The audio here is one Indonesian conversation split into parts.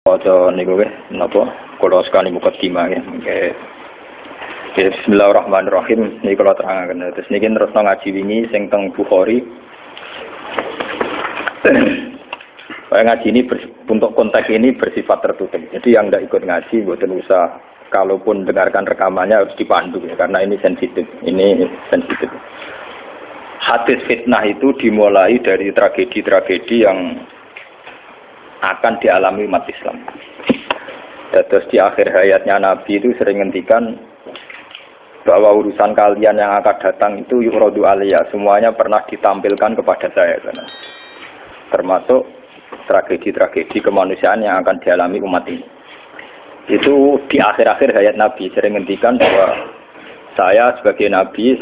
Waca niku napa kula sekali mukadimah ya. Bismillahirrahmanirrahim. Niki kula terangaken. Terus niki terusno ngaji wingi sing teng Bukhari. Ngaji ini untuk konteks ini bersifat tertutup. Jadi yang tidak ikut ngaji mboten usah, kalaupun dengarkan rekamannya harus dipandu ya, karena ini sensitif. Ini sensitif. Hadis fitnah itu dimulai dari tragedi-tragedi yang akan dialami umat Islam. Terus di akhir hayatnya Nabi itu sering ngendikan bahwa urusan kalian yang akan datang itu yu'radu alaiya, semuanya pernah ditampilkan kepada saya. Termasuk tragedi-tragedi kemanusiaan yang akan dialami umat ini. Itu di akhir-akhir hayat Nabi sering ngendikan bahwa saya sebagai Nabi,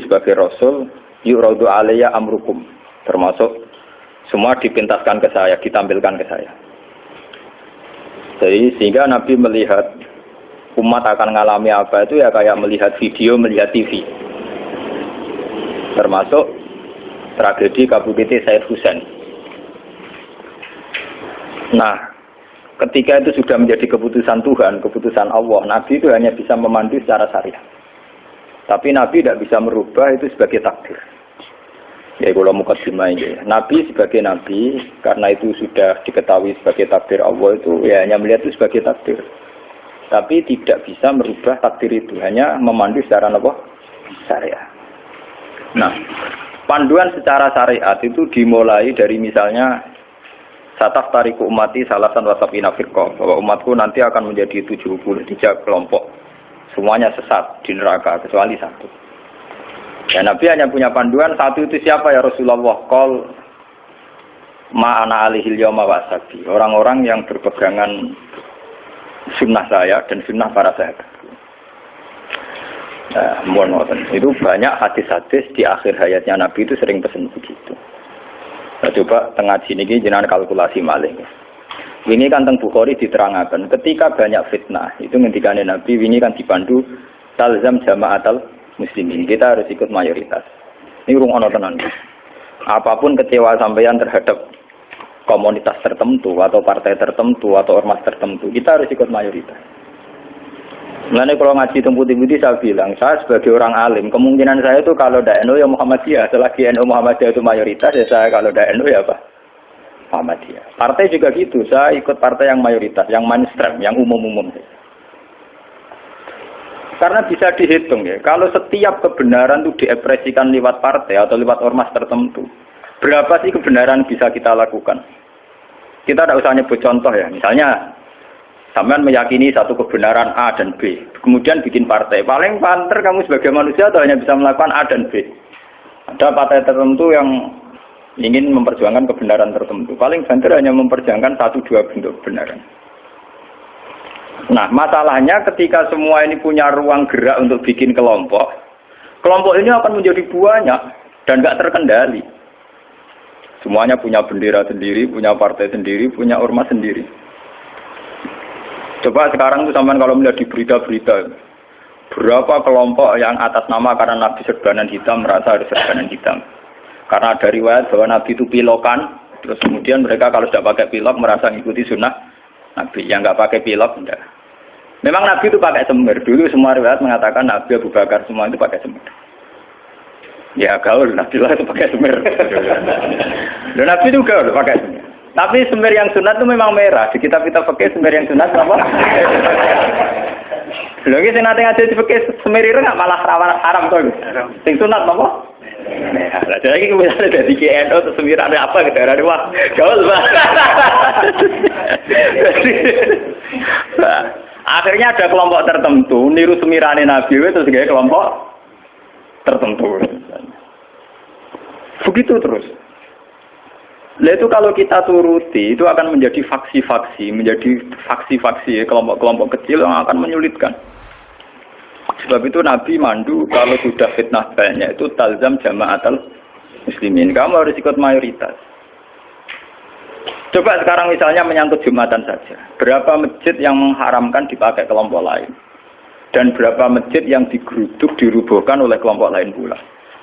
sebagai Rasul, yu'radu alaiya amrukum, termasuk semua dipintaskan ke saya, ditampilkan ke saya. Jadi sehingga Nabi melihat umat akan mengalami apa itu ya kayak melihat video, melihat TV. Termasuk tragedi Kabukiti Said Husain. Nah, ketika itu sudah menjadi keputusan Tuhan, keputusan Allah, Nabi itu hanya bisa memandu secara syariat. Tapi Nabi tidak bisa merubah itu sebagai takdir. Ya kalau mukadimah ini, Nabi sebagai Nabi, karena itu sudah diketahui sebagai takdir Allah itu, ya hanya melihat itu sebagai takdir. Tapi tidak bisa merubah takdir itu, hanya memandu secara syariat. Nah, panduan secara syariat itu dimulai dari misalnya sataf tariku umati salasan wasabina firqah, bahwa umatku nanti akan menjadi 73 kelompok, semuanya sesat di neraka kecuali satu. Ya Nabi hanya punya panduan satu, itu siapa ya Rasulullah? Qol ma'ana alihil yawma wasabi, orang-orang yang berpegangan sunnah saya dan sunnah para sahabat. Nah, itu banyak hadis-hadis di akhir hayatnya Nabi itu sering pesan begitu. Nah, coba tengah sini jenengan kalkulasi malih. Ini kan teng Bukhari diterangkan ketika banyak fitnah itu ngendikane Nabi ini kan dipandu talzam jama'atal muslimin, kita harus ikut mayoritas. Ini rungono tenan. Apapun kecewa sampeyan terhadap komunitas tertentu atau partai tertentu atau ormas tertentu, kita harus ikut mayoritas. Mulane kalau ngaji temputi-temputi saya bilang, saya sebagai orang alim, kemungkinan saya itu kalau ndak NU ya Muhammadiyah, selagi NU Muhammadiyah itu mayoritas ya saya, kalau ndak NU ya apa? Muhammadiyah. Partai juga gitu, saya ikut partai yang mayoritas, yang mainstream, yang umum-umum. Karena bisa dihitung ya, kalau setiap kebenaran itu diekspresikan lewat partai atau lewat ormas tertentu, berapa sih kebenaran bisa kita lakukan? Kita tidak usah nyebut contoh ya, misalnya sampean meyakini satu kebenaran A dan B, kemudian bikin partai, paling panter kamu sebagai manusia atau hanya bisa melakukan A dan B. Ada partai tertentu yang ingin memperjuangkan kebenaran tertentu, paling banter hanya memperjuangkan 1-2 bentuk kebenaran. Nah, masalahnya ketika semua ini punya ruang gerak untuk bikin kelompok, kelompok ini akan menjadi banyak dan nggak terkendali. Semuanya punya bendera sendiri, punya partai sendiri, punya ormas sendiri. Coba sekarang tuh sampean kalau melihat di berita-berita, berapa kelompok yang atas nama karena Nabi serbanan hitam merasa harus serbanan hitam. Karena ada riwayat bahwa Nabi itu pilokan, terus kemudian mereka kalau sudah pakai pilok merasa mengikuti sunnah Nabi. Yang nggak pakai pilok enggak. Memang Nabi itu pakai semir. Dulu semua riwayat mengatakan Nabi Abu Bakar semua itu pakai semir. Ya gaul, Nabi lah itu pakai semir. Dan Nabi itu gaul pakai semir. Tapi semir yang sunat itu memang merah. Di kitab-kitab fikih semir yang sunat apa? Lagi sing nate ngaji di fikih semir ireng malah rawan haram to. Sing sunat apa? Nah, lah jadi misalnya dari KNO terus semirane apa ke daerah wah gaul Pak. Akhirnya ada kelompok tertentu niru semirane Nabi terus gawe kelompok tertentu. Begitu terus. Lah itu kalau kita turuti itu akan menjadi faksi-faksi, kelompok-kelompok kecil yang akan menyulitkan. Sebab itu Nabi mandu kalau sudah fitnah banyak itu talzam jama'atul muslimin. Kamu harus ikut mayoritas. Coba sekarang misalnya menyangkut Jumatan saja. Berapa masjid yang mengharamkan dipakai kelompok lain? Dan berapa masjid yang digeruduk, dirubuhkan oleh kelompok lain pula?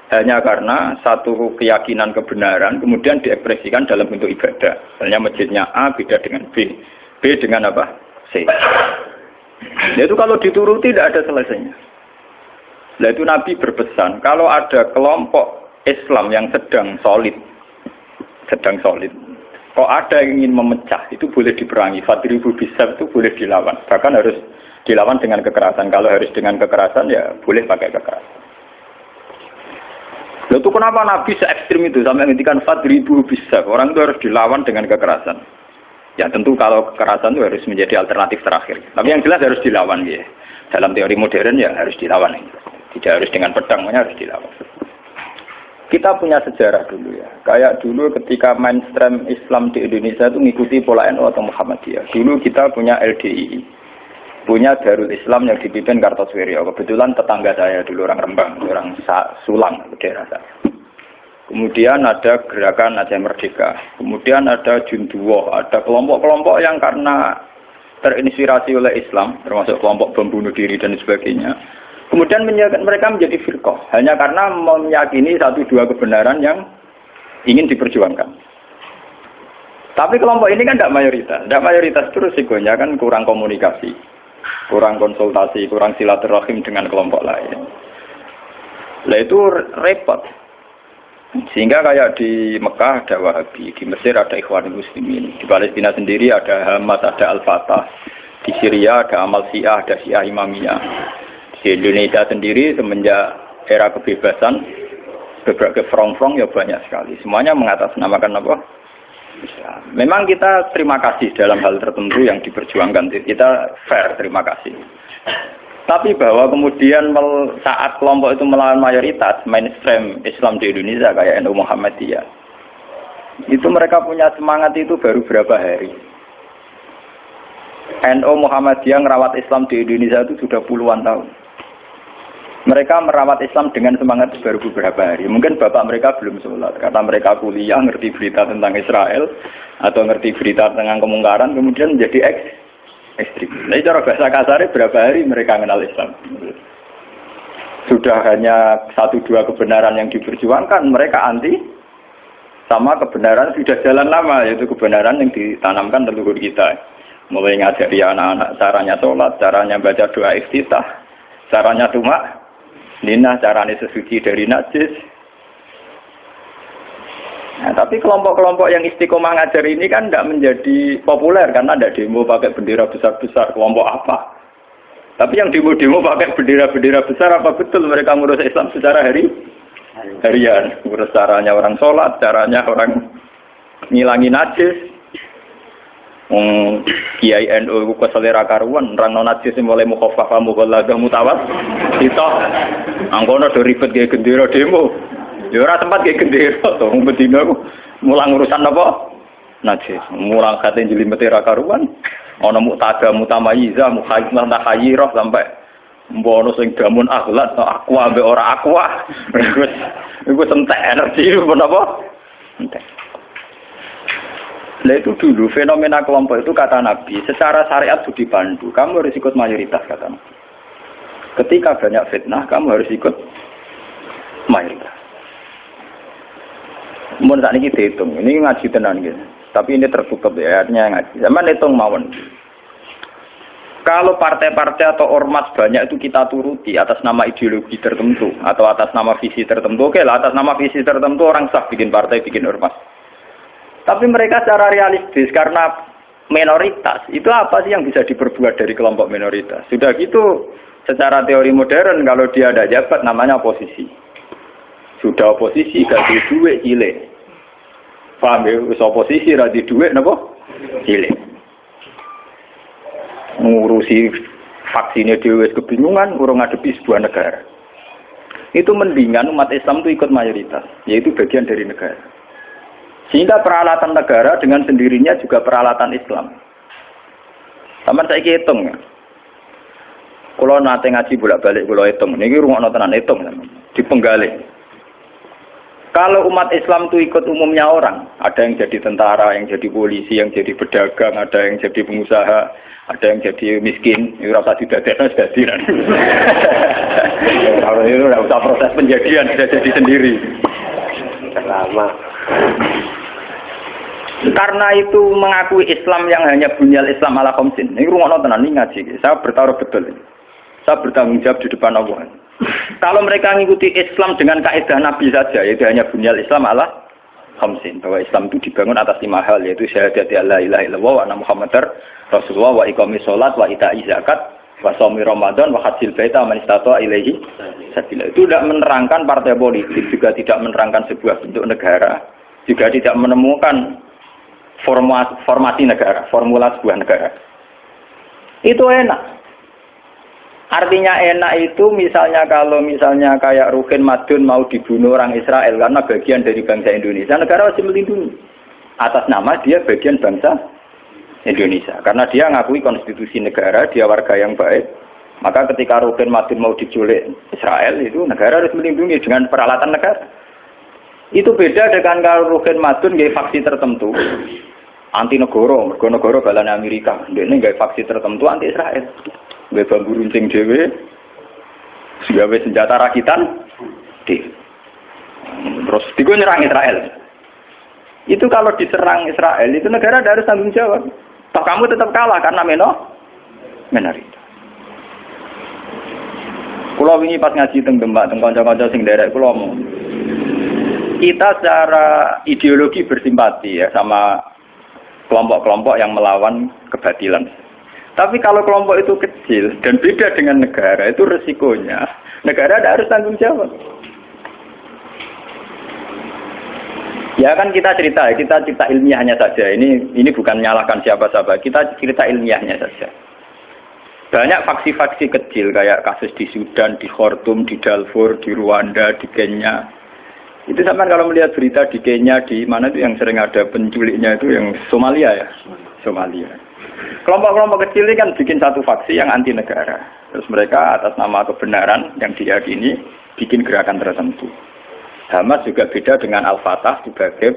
hanya karena satu keyakinan kebenaran kemudian diekspresikan dalam bentuk ibadah. Misalnya masjidnya A beda dengan B, B dengan apa? C. Itu kalau dituruti tidak ada selesainya. Nah itu Nabi berpesan, kalau ada kelompok Islam yang sedang solid, kok ada yang ingin memecah, itu boleh diperangi. Fadribu bisab itu boleh dilawan, bahkan harus dilawan dengan kekerasan. Kalau harus dengan kekerasan ya boleh pakai kekerasan. Lalu itu kenapa Nabi se-ekstrim itu sampai menghentikan fadribu bisab, orang itu harus dilawan dengan kekerasan. Ya tentu kalau kekerasan itu harus menjadi alternatif terakhir. Tapi yang jelas harus dilawan ya. Dalam teori modern ya harus dilawan. Tidak harus dengan pedang, harus dilawan. Kita punya sejarah dulu ya. Kayak dulu ketika mainstream Islam di Indonesia itu mengikuti pola NU atau Muhammadiyah. Dulu kita punya LDI, punya Darul Islam yang dipimpin Kartosuwiryo. Kebetulan tetangga saya dulu orang Rembang, orang Sulang, daerah saya. Kemudian ada gerakan Aceh Merdeka. Kemudian ada Junduwo, ada kelompok-kelompok yang karena terinspirasi oleh Islam, termasuk kelompok bom bunuh diri dan sebagainya. Kemudian mereka menjadi firqah hanya karena meyakini satu dua kebenaran yang ingin diperjuangkan. Tapi kelompok ini kan tidak mayoritas terus risikonya kan kurang komunikasi, kurang konsultasi, kurang silaturahim dengan kelompok lain. Lah itu repot. Sehingga kayak di Mekah ada Wahabi, di Mesir ada Ikhwanul Muslimin, di Palestina sendiri ada Hamas, ada Al-Fatah, di Syria ada Amal Syiah, ada Syiah Imamiyah. Di Indonesia sendiri semenjak era kebebasan beberapa front-front ya banyak sekali. Semuanya mengatasnamakan apa? Islam. Memang kita terima kasih dalam hal tertentu yang diperjuangkan. Kita fair, terima kasih. Tapi bahwa kemudian saat kelompok itu melawan mayoritas mainstream Islam di Indonesia kayak NU Muhammadiyah, itu mereka punya semangat itu baru berapa hari. NU Muhammadiyah merawat Islam di Indonesia itu sudah puluhan tahun. Mereka merawat Islam dengan semangat baru beberapa hari. Mungkin bapak mereka belum sholat karena mereka kuliah, ngerti berita tentang Israel atau ngerti berita tentang kemungkaran, kemudian menjadi ekstrim. Nah, cara bahasa kasarnya berapa hari mereka kenal Islam. Sudah hanya satu dua kebenaran yang diperjuangkan, mereka anti sama kebenaran sudah jalan lama, yaitu kebenaran yang ditanamkan leluhur kita. Mulai ngajari anak-anak caranya sholat, caranya baca doa iftitah, caranya tumak Nina, caranya sesuci dari najis. Nah, tapi kelompok-kelompok yang istiqomah ngajar ini kan tidak menjadi populer karena ada demo pakai bendera besar-besar. Kelompok apa? Tapi yang demo-demo pakai bendera-bendera besar, apa betul mereka ngurus Islam secara harian? Ngurus caranya orang sholat, caranya orang ngilangi najis. Kiai NU ku selera karuan orang non najis mulai mukhafafah mughalladah mutawat itu angkono do ribet ge gendera demo ya ora tempat ge gendera to wong bedina ku mulang urusan apa najis mulang kate jlimete ra karuan ana muktada mutamayiza muhayyizah tahayyirah sampai mbono sing damun akhlak aku ambek ora aqua iku entek energi menapa entek. Nah itu dulu fenomena kelompok itu kata Nabi secara syariat sudah dipandu. Kamu harus ikut mayoritas kata Nabi. Ketika banyak fitnah kamu harus ikut mayoritas. Mun saat ini kita hitung, ini ngaji tenan gitu. Tapi ini tertutup ya, artinya ngaji. Zaman hitung mawon. Kalau partai-partai atau ormas banyak itu kita turuti atas nama ideologi tertentu atau atas nama visi tertentu. Oke lah, atas nama visi tertentu orang sah bikin partai, bikin ormas. Tapi mereka secara realistis karena minoritas, itu apa sih yang bisa diperbuat dari kelompok minoritas? Sudah gitu, secara teori modern kalau dia ada jabat namanya oposisi. Sudah oposisi gak di duit cilik. Paham ya? Oposisi ra di duit napa? Cilik. Ngurusi vaksinnya dhewe kebingungan urung ngadepi sebuah negara. Itu mendingan umat Islam itu ikut mayoritas, yaitu bagian dari negara. Sehingga peralatan negara dengan sendirinya juga peralatan Islam. Sama saya hitung ya. Kalau nanti ngaji bolak-balik kalau hitung, ini rumah tenan hitung di Penggalih. Kalau umat Islam itu ikut umumnya orang, ada yang jadi tentara, yang jadi polisi, yang jadi pedagang, ada yang jadi pengusaha, ada yang jadi miskin. Itu rasa tidak ada, sudah tidak. Kalau itu tidak usah proses penjadian, sudah jadi sendiri. Lama. Karena itu mengakui Islam yang hanya bunyal Islam ala khamsin. Ini rumah tenan ini ngaji. Saya bertaruh betul. Saya bertanggung jawab di depan Allah. Kalau mereka mengikuti Islam dengan kaidah Nabi saja, yaitu hanya bunyal Islam ala khamsin, bahwa Islam itu dibangun atas 5 hal, yaitu syahadat la ilaha illallah wa anna muhammadar rasulullah wa iqamis shalat wa ita'iz zakat wa shaumi ramadan wa hajjil baita man istata'a ilaihi sabila. Itu tidak menerangkan partai politik, juga tidak menerangkan sebuah bentuk negara, juga tidak menemukan formasi negara, formula sebuah negara. Itu enak. Artinya enak itu misalnya kalau misalnya kayak Rukin Madun mau dibunuh orang Israel karena bagian dari bangsa Indonesia, negara harus melindungi atas nama dia bagian bangsa Indonesia. Karena dia ngakui konstitusi negara, dia warga yang baik. Maka ketika Rukin Madun mau diculik Israel, itu negara harus melindungi dengan peralatan negara. Itu beda dengan kalau Rukin Madun gaya faksi tertentu, anti negara, negara balane Amerika. Ini gaya faksi tertentu anti Israel. Gaya bambu runcing dewe, gawe senjata rakitan, terus tiga nyerang Israel. Itu kalau diserang Israel, itu negara harus tanggung jawab. Toh kamu tetap kalah karena minoritas. Kulo wingi pas ngaji teng Demak, teng kanca-kanca sing derek kulo mau. Kita secara ideologi bersimpati ya sama kelompok-kelompok yang melawan kebatilan. Tapi kalau kelompok itu kecil dan beda dengan negara, itu resikonya negara harus tanggung jawab. Ya kan kita cerita ilmiahnya saja. Ini bukan menyalahkan siapa-siapa. Kita cerita ilmiahnya saja. Banyak faksi-faksi kecil kayak kasus di Sudan, di Khartoum, di Darfur, di Rwanda, di Kenya. Itu sama kalau melihat berita di Kenya, di mana itu yang sering ada penculiknya itu yang Somalia ya, Somalia. Kelompok-kelompok kecil ini kan bikin satu faksi yang anti negara. Terus mereka atas nama kebenaran yang diyakini bikin gerakan tertentu. Hamas juga beda dengan Al-Fatah sebagai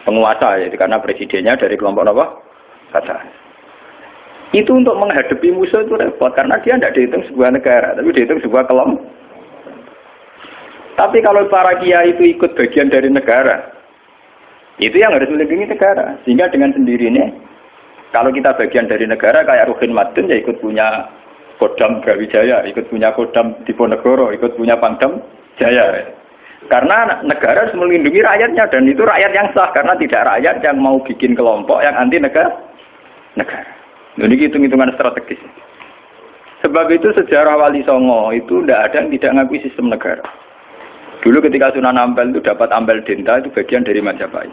penguasa, yaitu karena presidennya dari kelompok apa? Fatah. Itu untuk menghadapi musuh itu repot karena dia tidak dihitung sebuah negara, tapi dihitung sebuah kelompok. Tapi kalau para kiai itu ikut bagian dari negara, itu yang harus melindungi negara. Sehingga dengan sendirinya, kalau kita bagian dari negara kayak Rukin Madun ya ikut punya Kodam Brawijaya, ikut punya Kodam Diponegoro, ikut punya Pangdam Jaya. Karena negara harus melindungi rakyatnya dan itu rakyat yang sah karena tidak rakyat yang mau bikin kelompok yang anti negara. Ini hitung-hitungan strategis. Sebab itu sejarah Wali Songo itu tidak ada yang tidak mengakui sistem negara. Dulu ketika Sunan Ampel itu dapat Ampel Denta itu bagian dari Majapahit.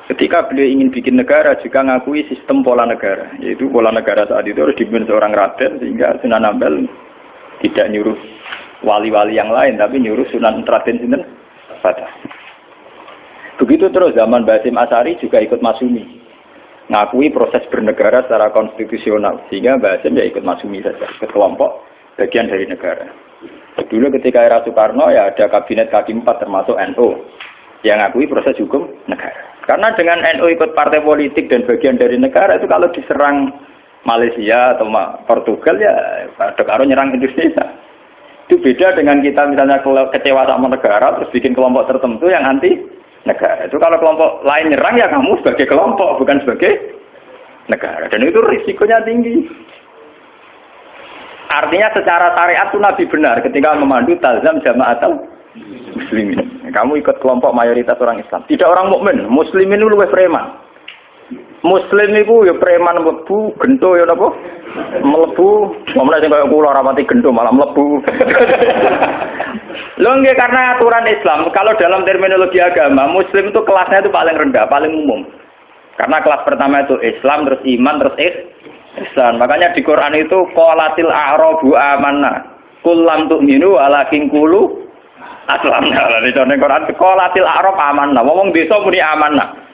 Ketika beliau ingin bikin negara juga ngakui sistem pola negara, yaitu pola negara saat itu harus dipimpin seorang raden sehingga Sunan Ampel tidak nyuruh wali-wali yang lain tapi nyuruh Sunan Raden sinten Fatah. Begitu terus zaman Basim Asari juga ikut Masumi, ngakui proses bernegara secara konstitusional sehingga Basim ya ikut Masumi saja, ikut kelompok bagian dari negara. Dulu ketika era Soekarno ya ada kabinet kaki 4 termasuk NU yang ngakui proses hukum negara. Karena dengan NU ikut partai politik dan bagian dari negara itu kalau diserang Malaysia atau Portugal ya ada karo nyerang Indonesia. Itu beda dengan kita misalnya kecewa sama negara terus bikin kelompok tertentu yang anti negara. Itu kalau kelompok lain nyerang ya kamu sebagai kelompok bukan sebagai negara. Dan itu risikonya tinggi. Artinya secara syariat itu Nabi benar ketika memandu talzam jama'atul muslimin. Kamu ikut kelompok mayoritas orang Islam. Tidak orang mukmin. Muslimin itu lebih preman. Muslim itu ya preman mlebu, gento ya napa? Mlebu, momene sing kaya kula ora pati gento malah mlebu. Lho nggih karena aturan Islam, kalau dalam terminologi agama, muslim itu kelasnya itu paling rendah, paling umum. Karena kelas pertama itu Islam, terus iman, terus ihsan. Makanya di Quran itu qalatil a'rabu amanna. Qul lam tu'minu walakin qulu aslamna. Lah di Quran qalatil a'rab amanna. Wong desa muni amanna.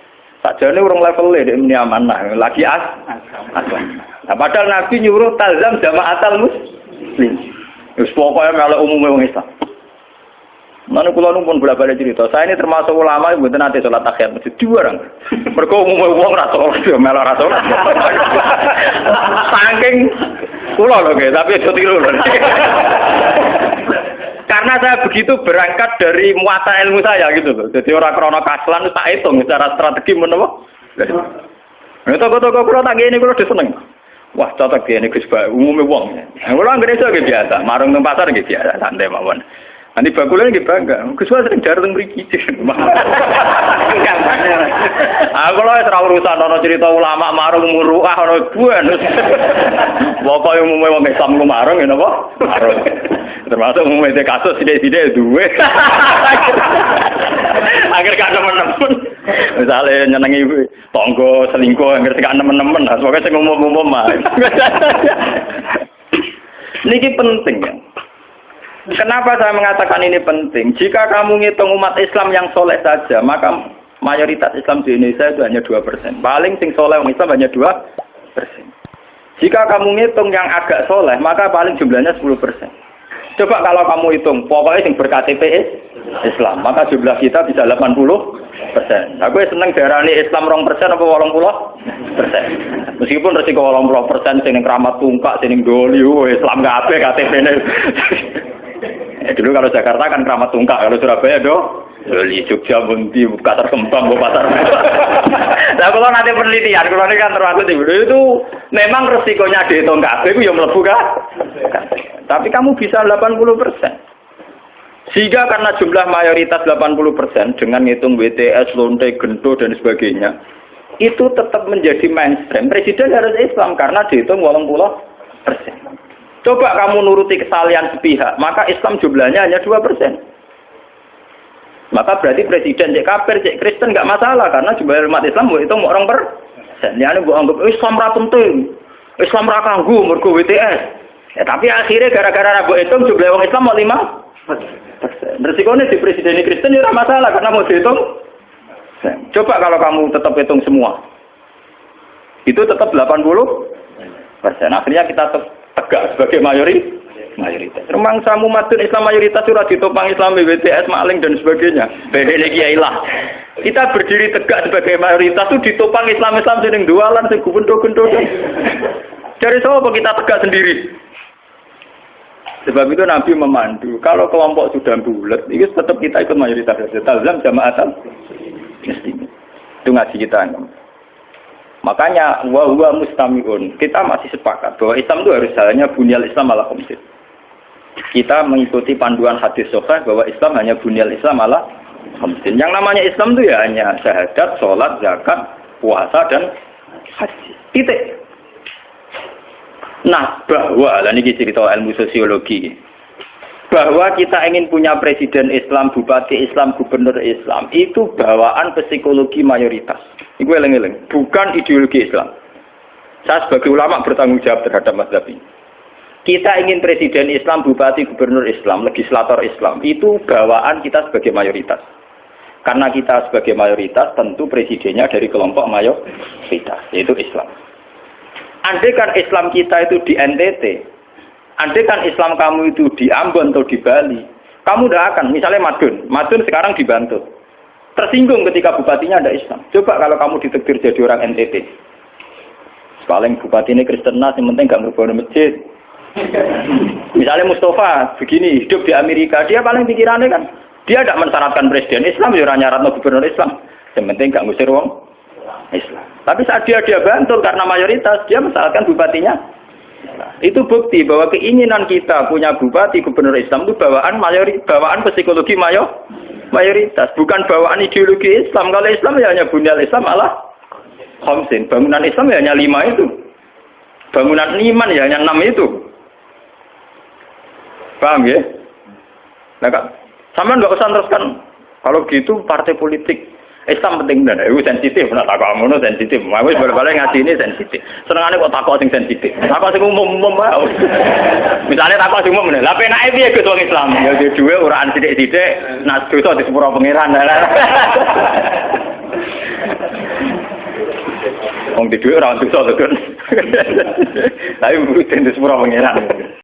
Sajane urung level e muni amanah, lagi aslam. Nah, padahal Nabi nyuruh talzam jama'atul muslim. Wis pokoke melok umume wong Islam. Mana kula nu pun bolak-balik cerita. Saya ini termasuk ulama yang mboten nate salat tahiyat masjid dua orang. Mergo umume wong ra salat yo melok ra salat. Saking kula lho nggih, tapi aja tiru lho. Karena saya begitu berangkat dari muatan ilmu saya gitu loh. Jadi orang krono kaslan tak hitung secara strategi menapa. Nah, toko-toko kula tak ngene kula diseneng. Wah, cocok ngene Gus Ba, umume wong. Nah, kula anggere iso nggih biasa, marung nang pasar nggih biasa, santai mawon. Nanti bakulnya nggih bangga. Gus Ba sering jarang teng mriki. Aku lho ora urusan ana cerita ulama marung muruah ana buan. Pokoke umume wong Islam ku marung ya napa? Marung. Termasuk umume kasus sithik-sithik duwe. Akhir gak nemen-nemen. Misale nyenengi tangga selingkuh akhir gak nemen-nemen. Pokoke sing umum-umum mah. Niki penting ya. Kenapa saya mengatakan ini penting? Jika kamu ngitung umat Islam yang soleh saja, maka mayoritas Islam di Indonesia itu hanya 2%. Paling sing soleh orang Islam hanya 2%. Jika kamu ngitung yang agak soleh, maka paling jumlahnya 10%. Coba kalau kamu hitung, pokoknya yang ber-KTP Islam, maka jumlah kita bisa 80%. Aku seneng darani Islam 2% apa 80%. Meskipun resiko 80% sing keramat tungkak, sing doli, Islam kabeh KTP-ne. Dulu kalau Jakarta kan keramat tungkak, kalau Surabaya doli, Jogja, Bunti, Pasar Kembang, Pasar. Nah, kalau nanti penelitian, kalau ini kan termasuk itu memang resikonya dihitung kabeh itu yang mlebu kan. Tapi kamu bisa 80%. Sehingga karena jumlah mayoritas 80% dengan ngitung WTS, lonte, gento dan sebagainya, itu tetap menjadi mainstream. Presiden harus Islam karena dihitung 80%. Coba kamu nuruti kesalahan sepihak, maka Islam jumlahnya hanya 2%. Maka berarti presiden cek kafir, cek Kristen nggak masalah karena jumlah umat Islam itu mau orang persen. Ya ini buat anggap Islam ra penting, Islam ra kanggo mergo WTS. Ya, tapi akhirnya gara-gara rabu itu jumlah orang Islam mau 5%. Resikonya di presiden Kristen itu masalah karena mau dihitung. Coba kalau kamu tetap hitung semua, itu tetap 80%. Akhirnya kita tegak sebagai mayoritas. Memang samu madun Islam mayoritas sudah ditopang Islam BTS maling dan sebagainya. Bedene kiai lah. Kita berdiri tegak sebagai mayoritas itu ditopang Islam sing dualan sing gubendo-gendo. Dari apa kita tegak sendiri? Sebab itu Nabi memandu. Kalau kelompok sudah bulat, itu tetap kita ikut mayoritas saja. Tazam jama'atan muslimin. Itu ngaji kita. Makanya wa huwa mustami'un. Kita masih sepakat bahwa Islam itu harus jalannya bunyal Islam ala khamsin. Kita mengikuti panduan hadis sahih bahwa Islam hanya bunyal Islam ala khamsin. Yang namanya Islam itu ya hanya syahadat, sholat, zakat, puasa dan haji. Titik. Nah, bahwa ini cerita ilmu sosiologi. Bahwa kita ingin punya presiden Islam, bupati Islam, gubernur Islam, itu bawaan psikologi mayoritas. Itu eleng-eleng, bukan ideologi Islam. Saya sebagai ulama bertanggung jawab terhadap mazhab ini. Kita ingin presiden Islam, bupati, gubernur Islam, legislator Islam, itu bawaan kita sebagai mayoritas. Karena kita sebagai mayoritas, tentu presidennya dari kelompok mayoritas, yaitu Islam. Andai kan Islam kita itu di NTT, andai kan Islam kamu itu di Ambon atau di Bali, kamu tidak akan, misalnya Madun sekarang di Bantul. Tersinggung ketika bupatinya ada Islam. Coba kalau kamu ditekdir jadi orang NTT. Paling bupati ini Kristen, yang penting nggak merubah masjid. Misalnya Mustafa begini, hidup di Amerika, dia paling pikirannya kan, dia tidak mensyaratkan presiden Islam, ya nyaratno gubernur Islam. Yang penting nggak ngusir wong Islam. Tapi saat dia Bantul karena mayoritas, dia mensyaratkan bupatinya. Itu bukti bahwa keinginan kita punya bupati gubernur Islam itu bawaan psikologi mayoritas, bukan bawaan ideologi Islam. Kalau Islam ya hanya bunyal Islam ala khamsin. Bangunan Islam ya hanya 5 itu. Bangunan iman ya hanya 6 itu. Paham ya? Nah, sampean nggak usah teruskan. Kalau gitu partai politik Islam penting dan itu sensitif, nak takut ngono sensitif. Aku balik-balik ngaji ini sensitif. Senengane kok takut sing sensitif. Takut sing umum wae. Misalnya takut sing umum, lah penake piye Gus wong Islam? Ya duwe uraan sithik-sithik, nak dosa di sepuro pangeran. Wong di duwe ora dosa to, Gus. Tapi mesti di sepuro pangeran.